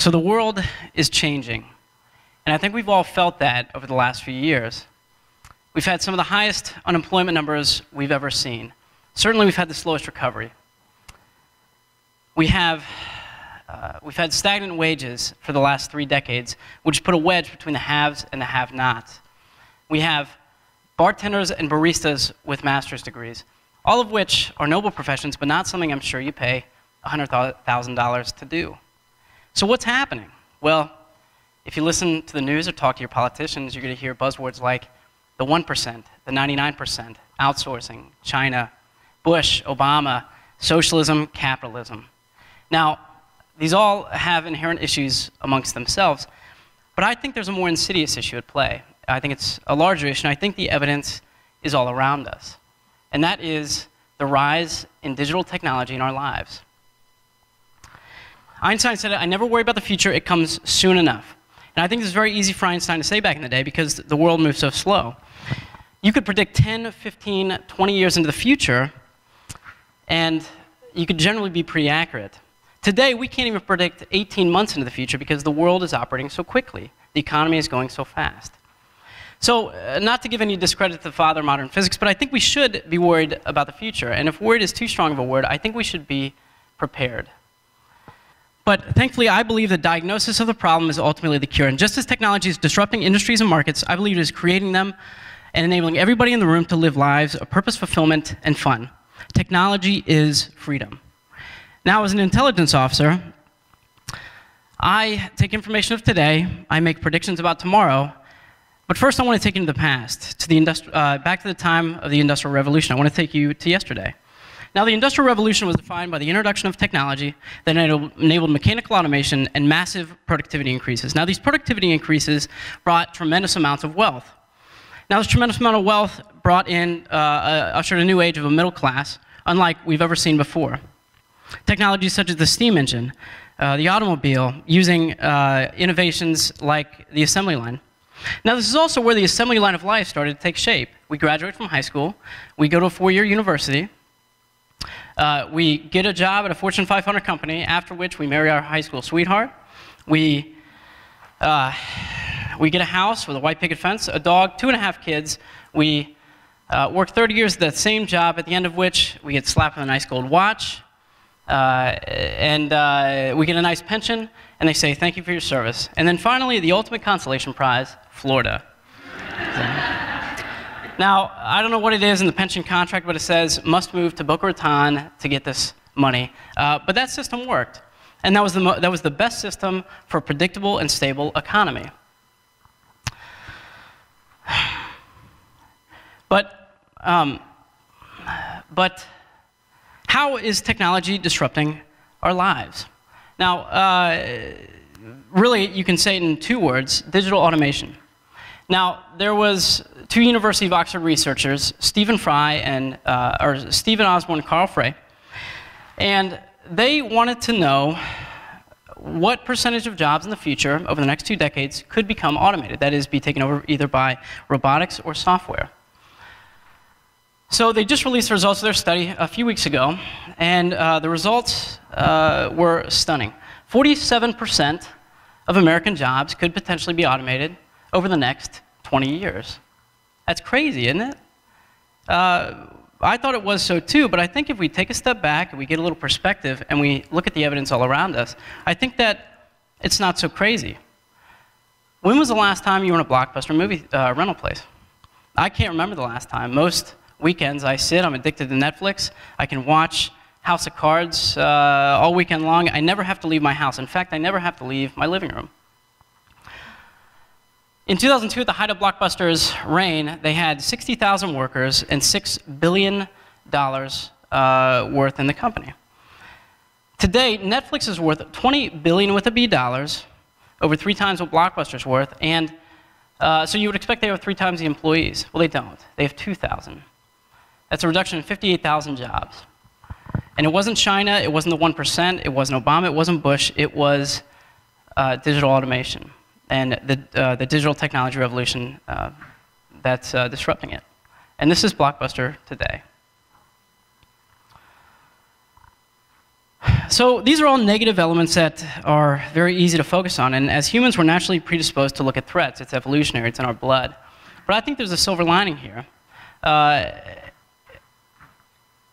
So the world is changing. And I think we've all felt that over the last few years. We've had some of the highest unemployment numbers we've ever seen. Certainly we've had the slowest recovery. We've had stagnant wages for the last 3 decades, which put a wedge between the haves and the have-nots. We have bartenders and baristas with master's degrees, all of which are noble professions, but not something I'm sure you pay $100,000 to do. So what's happening? Well, if you listen to the news or talk to your politicians, you're going to hear buzzwords like the 1%, the 99%, outsourcing, China, Bush, Obama, socialism, capitalism. Now, these all have inherent issues amongst themselves, but I think there's a more insidious issue at play. I think it's a larger issue, and I think the evidence is all around us. And that is the rise in digital technology in our lives. Einstein said, "I never worry about the future, it comes soon enough." And I think this is very easy for Einstein to say back in the day because the world moves so slow. You could predict 10, 15, 20 years into the future, and you could generally be pretty accurate. Today, we can't even predict 18 months into the future because the world is operating so quickly. The economy is going so fast. So, not to give any discredit to the father of modern physics, but I think we should be worried about the future. And if worried is too strong of a word, I think we should be prepared. But thankfully, I believe the diagnosis of the problem is ultimately the cure. And just as technology is disrupting industries and markets, I believe it is creating them and enabling everybody in the room to live lives of purpose, fulfillment, and fun. Technology is freedom. Now, as an intelligence officer, I take information of today, I make predictions about tomorrow, but first I want to take you into the past, to the back to the time of the Industrial Revolution. I want to take you to yesterday. Now, the Industrial Revolution was defined by the introduction of technology that enabled mechanical automation and massive productivity increases. Now, these productivity increases brought tremendous amounts of wealth. Now, this tremendous amount of wealth brought in, ushered a new age of a middle class, unlike we've ever seen before. Technologies such as the steam engine, the automobile, using innovations like the assembly line. Now, this is also where the assembly line of life started to take shape. We graduate from high school, we go to a 4-year university, we get a job at a Fortune 500 company, after which we marry our high school sweetheart. We get a house with a white picket fence, a dog, 2.5 kids. We work 30 years at that same job, at the end of which we get slapped with a nice gold watch, and we get a nice pension, and they say, "Thank you for your service." And then finally, the ultimate consolation prize, Florida. Now, I don't know what it is in the pension contract, but it says, must move to Boca Raton to get this money. But that system worked. And that was the best system for a predictable and stable economy. But how is technology disrupting our lives? Now, really, you can say it in 2 words, digital automation. Now, there was 2 University of Oxford researchers, Stephen Osborne and Carl Frey, and they wanted to know what percentage of jobs in the future, over the next 2 decades, could become automated, that is, be taken over either by robotics or software. So they just released the results of their study a few weeks ago, and the results were stunning. 47% of American jobs could potentially be automated over the next 20 years. That's crazy, isn't it? I thought it was so too, but I think if we take a step back and we get a little perspective and we look at the evidence all around us, I think that it's not so crazy. When was the last time you were in a Blockbuster movie rental place? I can't remember the last time. Most weekends I'm addicted to Netflix. I can watch House of Cards all weekend long. I never have to leave my house. In fact, I never have to leave my living room. In 2002, at the height of Blockbuster's reign, they had 60,000 workers and $6 billion worth in the company. Today, Netflix is worth $20 billion with a B dollars, over 3 times what Blockbuster's worth, and so you would expect they have 3 times the employees. Well, they don't. They have 2,000. That's a reduction of 58,000 jobs. And it wasn't China, it wasn't the 1%, it wasn't Obama, it wasn't Bush, it was digital automation and the digital technology revolution that's disrupting it. And this is Blockbuster today. So these are all negative elements that are very easy to focus on, and as humans, we're naturally predisposed to look at threats. It's evolutionary, it's in our blood. But I think there's a silver lining here, and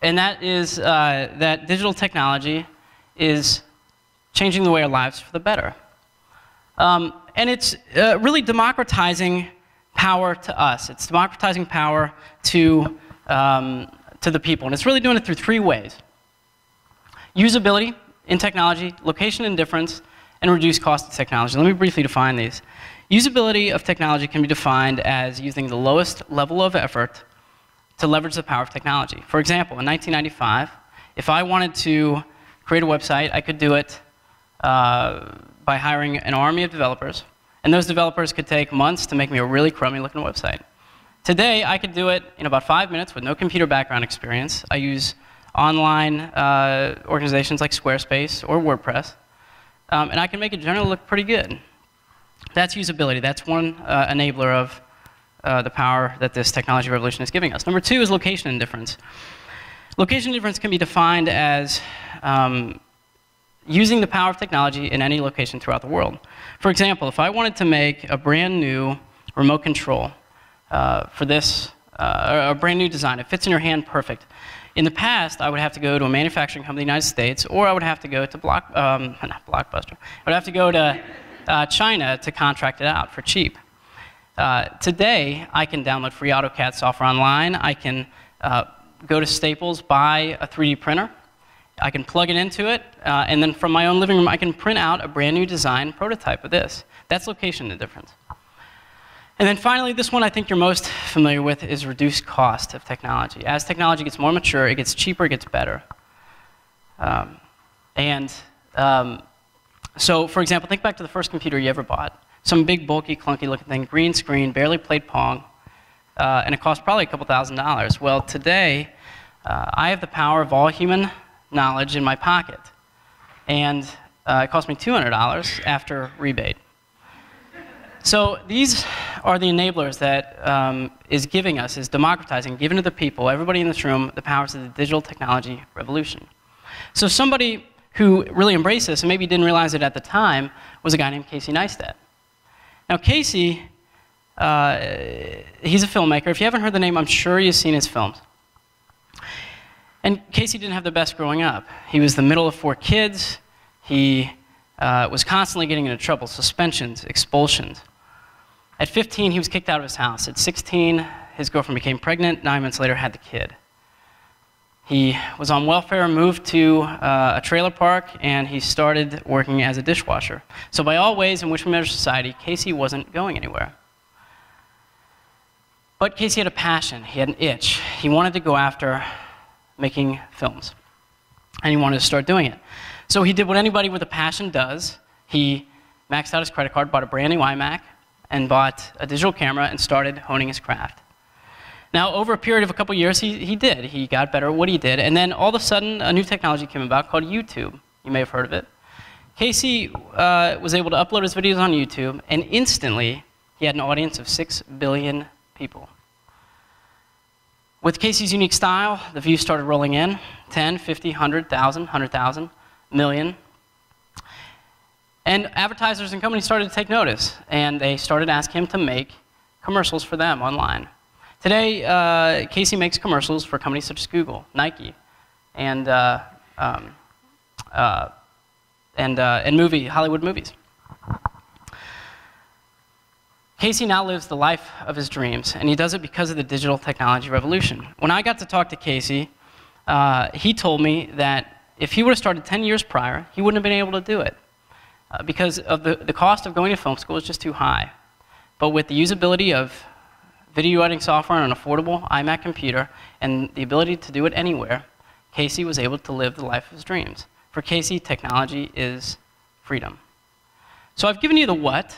that is that digital technology is changing the way our lives for the better. And it's really democratizing power to us. It's democratizing power to the people, and it's really doing it through three ways. Usability in technology, location indifference, and reduced cost of technology. Let me briefly define these. Usability of technology can be defined as using the lowest level of effort to leverage the power of technology. For example, in 1995, if I wanted to create a website, I could do it by hiring an army of developers, and those developers could take months to make me a really crummy looking website. Today, I could do it in about 5 minutes with no computer background experience. I use online organizations like Squarespace or WordPress, and I can make it generally look pretty good. That's usability. That's one enabler of the power that this technology revolution is giving us. Number two is location indifference. Location indifference can be defined as using the power of technology in any location throughout the world. For example, if I wanted to make a brand new remote control for this, a brand new design, it fits in your hand perfect. In the past, I would have to go to a manufacturing company in the United States, or I would have to go to not Blockbuster. I would have to go to China to contract it out for cheap. Today, I can download free AutoCAD software online. I can go to Staples, buy a 3D printer. I can plug it into it, and then from my own living room, I can print out a brand new design prototype of this. That's location indifference. And then finally, this one I think you're most familiar with is reduced cost of technology. As technology gets more mature, it gets cheaper, it gets better. So for example, think back to the first computer you ever bought. Some big, bulky, clunky looking thing, green screen, barely played Pong, and it cost probably a couple $1,000s. Well, today, I have the power of all human knowledge in my pocket. And it cost me $200 after rebate. So these are the enablers that is giving us, is democratizing, giving to the people, everybody in this room, the powers of the digital technology revolution. So somebody who really embraced this, and maybe didn't realize it at the time, was a guy named Casey Neistat. Now Casey, he's a filmmaker. If you haven't heard the name, I'm sure you've seen his films. And Casey didn't have the best growing up. He was the middle of 4 kids. He was constantly getting into trouble, suspensions, expulsions. At 15, he was kicked out of his house. At 16, his girlfriend became pregnant. 9 months later, had the kid. He was on welfare, moved to a trailer park, and he started working as a dishwasher. So by all ways in which we measure society, Casey wasn't going anywhere. But Casey had a passion. He had an itch. He wanted to go after making films, and he wanted to start doing it. So he did what anybody with a passion does. He maxed out his credit card, bought a brand new iMac, and bought a digital camera and started honing his craft. Now, over a period of a couple years, he got better at what he did, and then all of a sudden, a new technology came about called YouTube. You may have heard of it. Casey was able to upload his videos on YouTube, and instantly, he had an audience of 6 billion people. With Casey's unique style, the views started rolling in, 10, 50, 100,000, 100,000, million. And advertisers and companies started to take notice, and they started asking him to make commercials for them online. Today, Casey makes commercials for companies such as Google, Nike, and Hollywood movies. Casey now lives the life of his dreams, and he does it because of the digital technology revolution. When I got to talk to Casey, he told me that if he would have started 10 years prior, he wouldn't have been able to do it because of the cost of going to film school is just too high. But with the usability of video editing software on an affordable iMac computer and the ability to do it anywhere, Casey was able to live the life of his dreams. For Casey, technology is freedom. So I've given you the what.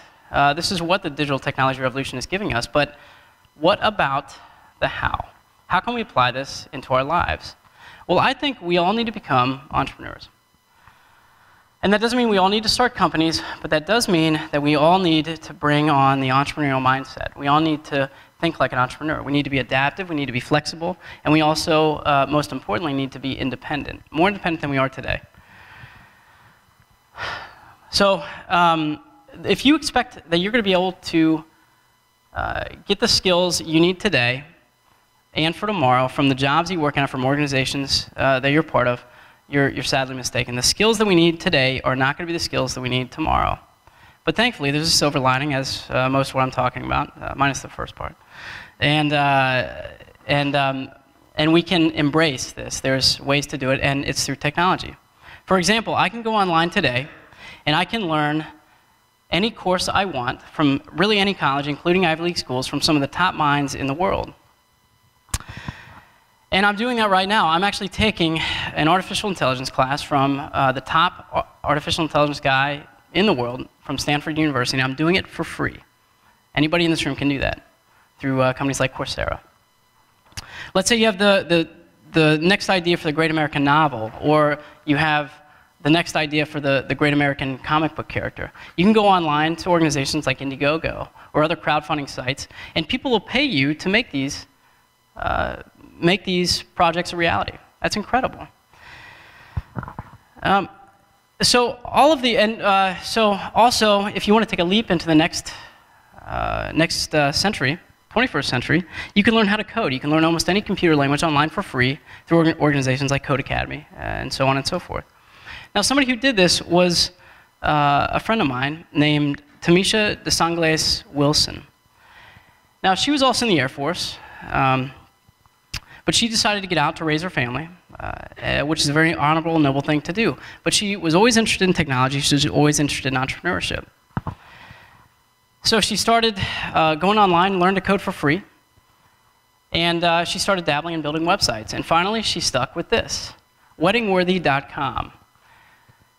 This is what the digital technology revolution is giving us, but what about the how? How can we apply this into our lives? Well, I think we all need to become entrepreneurs. And that doesn't mean we all need to start companies, but that does mean that we all need to bring on the entrepreneurial mindset. We all need to think like an entrepreneur. We need to be adaptive, we need to be flexible, and we also, most importantly, need to be independent, more independent than we are today. So if you expect that you're going to be able to get the skills you need today and for tomorrow from the jobs you work on, from organizations that you're part of, you're sadly mistaken. The skills that we need today are not going to be the skills that we need tomorrow. But thankfully, there's a silver lining, as most of what I'm talking about, minus the first part. And we can embrace this. There's ways to do it, and it's through technology. For example, I can go online today, and I can learn any course I want from really any college, including Ivy League schools, from some of the top minds in the world. And I'm doing that right now. I'm actually taking an artificial intelligence class from the top artificial intelligence guy in the world from Stanford University, and I'm doing it for free. Anybody in this room can do that through companies like Coursera. Let's say you have the next idea for the great American novel, or you have the next idea for the great American comic book character. You can go online to organizations like Indiegogo or other crowdfunding sites, and people will pay you to make these projects a reality. That's incredible. So also, if you want to take a leap into the next century, 21st century, you can learn how to code. You can learn almost any computer language online for free through organizations like Code Academy, and so on and so forth. Now, somebody who did this was a friend of mine named Tamisha DeSangles Wilson. Now, she was also in the Air Force, but she decided to get out to raise her family, which is a very honorable, noble thing to do. But she was always interested in technology. She was always interested in entrepreneurship. So she started going online, learned to code for free, and she started dabbling in building websites. And finally, she stuck with this, weddingworthy.com.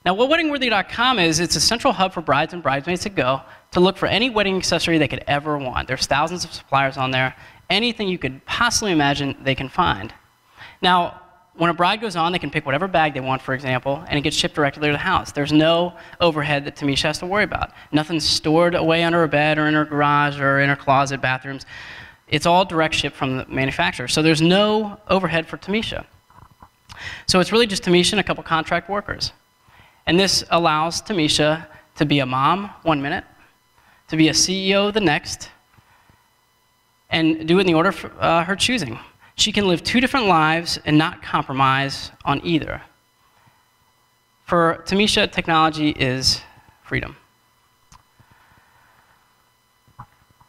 Now, what weddingworthy.com is, it's a central hub for brides and bridesmaids to go to look for any wedding accessory they could ever want. There's thousands of suppliers on there. Anything you could possibly imagine, they can find. Now, when a bride goes on, they can pick whatever bag they want, for example, and it gets shipped directly to the house. There's no overhead that Tamisha has to worry about. Nothing's stored away under her bed or in her garage or in her closet, bathrooms. It's all direct shipped from the manufacturer. So there's no overhead for Tamisha. So it's really just Tamisha and a couple contract workers. And this allows Tamisha to be a mom 1 minute, to be a CEO the next, and do it in the order of her choosing. She can live 2 different lives and not compromise on either. For Tamisha, technology is freedom.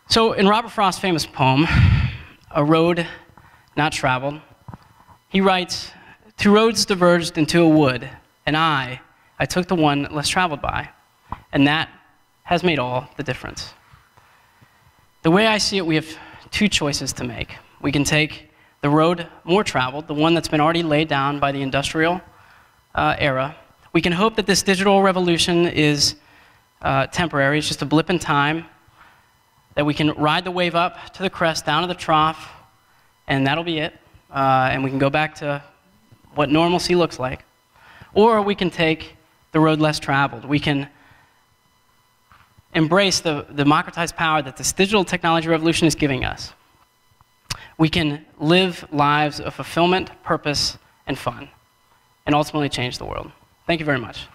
So in Robert Frost's famous poem, A Road Not Traveled, he writes, "Two roads diverged into a wood, and I took the one less traveled by, and that has made all the difference." The way I see it, we have 2 choices to make. We can take the road more traveled, the one that's been already laid down by the industrial era. We can hope that this digital revolution is temporary. It's just a blip in time, that we can ride the wave up to the crest, down to the trough, and that'll be it. And we can go back to what normalcy looks like. Or we can take the road less traveled. We can embrace the democratized power that this digital technology revolution is giving us. We can live lives of fulfillment, purpose, and fun, and ultimately change the world. Thank you very much.